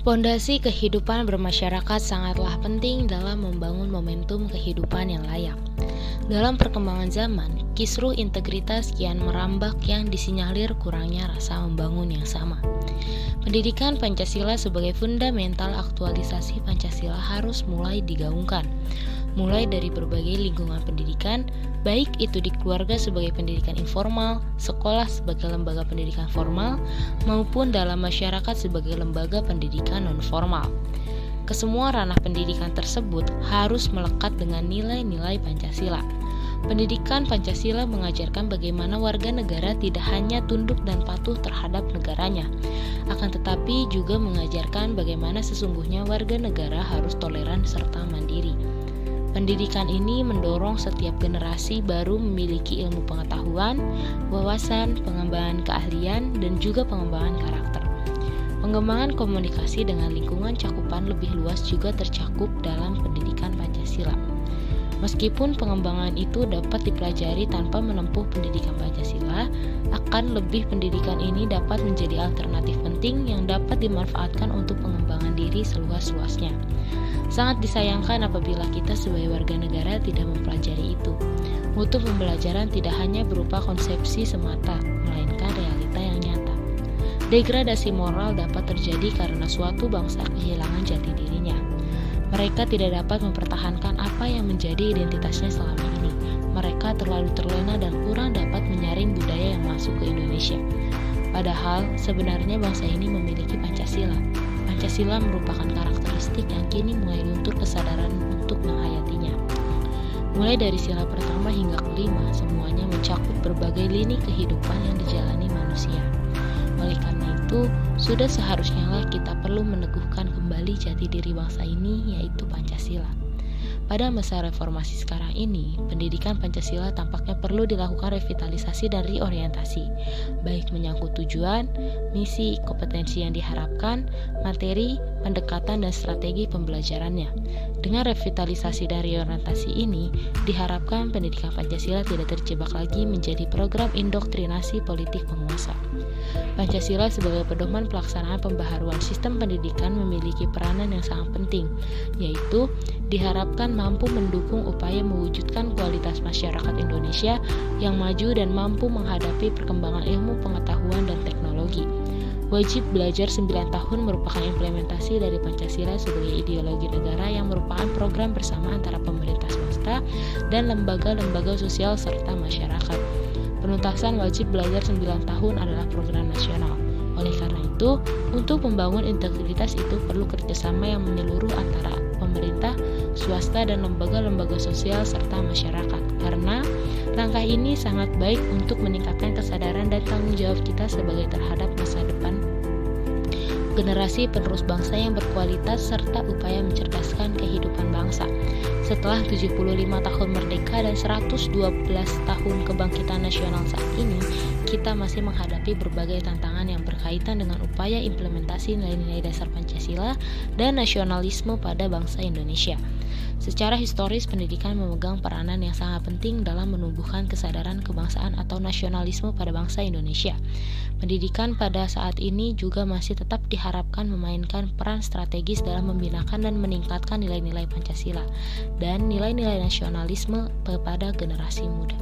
Pondasi kehidupan bermasyarakat sangatlah penting dalam membangun momentum kehidupan yang layak. Dalam perkembangan zaman, kisruh integritas kian merambak yang disinyalir kurangnya rasa membangun yang sama. Pendidikan Pancasila sebagai fundamental aktualisasi Pancasila harus mulai digaungkan, mulai dari berbagai lingkungan pendidikan, baik itu di keluarga sebagai pendidikan informal, sekolah sebagai lembaga pendidikan formal, maupun dalam masyarakat sebagai lembaga pendidikan non-formal. Kesemua ranah pendidikan tersebut harus melekat dengan nilai-nilai Pancasila. Pendidikan Pancasila mengajarkan bagaimana warga negara tidak hanya tunduk dan patuh terhadap negaranya, akan tetapi juga mengajarkan bagaimana sesungguhnya warga negara harus toleran serta mandiri. Pendidikan ini mendorong setiap generasi baru memiliki ilmu pengetahuan, wawasan, pengembangan keahlian, dan juga pengembangan karakter. Pengembangan komunikasi dengan lingkungan cakupan lebih luas juga tercakup dalam pendidikan Pancasila. Meskipun pengembangan itu dapat dipelajari tanpa menempuh pendidikan Pancasila, akan lebih pendidikan ini dapat menjadi alternatif penting yang dapat dimanfaatkan untuk pengembangan diri seluas-luasnya. Sangat disayangkan apabila kita sebagai warga negara tidak mempelajari itu. Mutu pembelajaran tidak hanya berupa konsepsi semata, melainkan realita yang nyata. Degradasi moral dapat terjadi karena suatu bangsa kehilangan jati dirinya. Mereka tidak dapat mempertahankan apa yang menjadi identitasnya selama ini. Mereka terlalu terlena dan kurang dapat menyaring budaya yang masuk ke Indonesia. Padahal, sebenarnya bangsa ini memiliki Pancasila. Pancasila merupakan karakteristik yang kini mulai luntur kesadaran untuk menghayatinya. Mulai dari sila pertama hingga kelima, semuanya mencakup berbagai lini kehidupan yang dijalani manusia. Oleh karena itu, sudah seharusnya kita perlu meneguhkan kembali jati diri bangsa ini, yaitu Pancasila. Pada masa reformasi sekarang ini, pendidikan Pancasila tampaknya perlu dilakukan revitalisasi dan reorientasi, baik menyangkut tujuan, misi, kompetensi yang diharapkan, materi, pendekatan, dan strategi pembelajarannya. Dengan revitalisasi dan reorientasi ini, diharapkan pendidikan Pancasila tidak terjebak lagi menjadi program indoktrinasi politik penguasa. Pancasila sebagai pedoman pelaksanaan pembaharuan sistem pendidikan memiliki peranan yang sangat penting, yaitu diharapkan mampu mendukung upaya mewujudkan kualitas masyarakat Indonesia yang maju dan mampu menghadapi perkembangan ilmu pengetahuan dan teknologi. Wajib belajar 9 tahun merupakan implementasi dari Pancasila sebagai ideologi negara yang merupakan program bersama antara pemerintah swasta dan lembaga-lembaga sosial serta masyarakat. Penuntasan wajib belajar 9 tahun adalah program nasional. Oleh karena itu, untuk membangun integritas itu perlu kerjasama yang menyeluruh antara pemerintah, swasta, dan lembaga-lembaga sosial serta masyarakat. Karena langkah ini sangat baik untuk meningkatkan kesadaran dan tanggung jawab kita sebagai terhadap masa depan generasi penerus bangsa yang berkualitas serta upaya mencerdaskan kehidupan bangsa. Setelah 75 tahun merdeka dan 112 tahun kebangkitan nasional saat ini, kita masih menghadapi berbagai tantangan yang berkaitan dengan upaya implementasi nilai-nilai dasar Pancasila dan nasionalisme pada bangsa Indonesia. Secara historis, pendidikan memegang peranan yang sangat penting dalam menumbuhkan kesadaran kebangsaan atau nasionalisme pada bangsa Indonesia. Pendidikan pada saat ini juga masih tetap diharapkan memainkan peran strategis dalam membinakan dan meningkatkan nilai-nilai Pancasila dan nilai-nilai nasionalisme kepada generasi muda.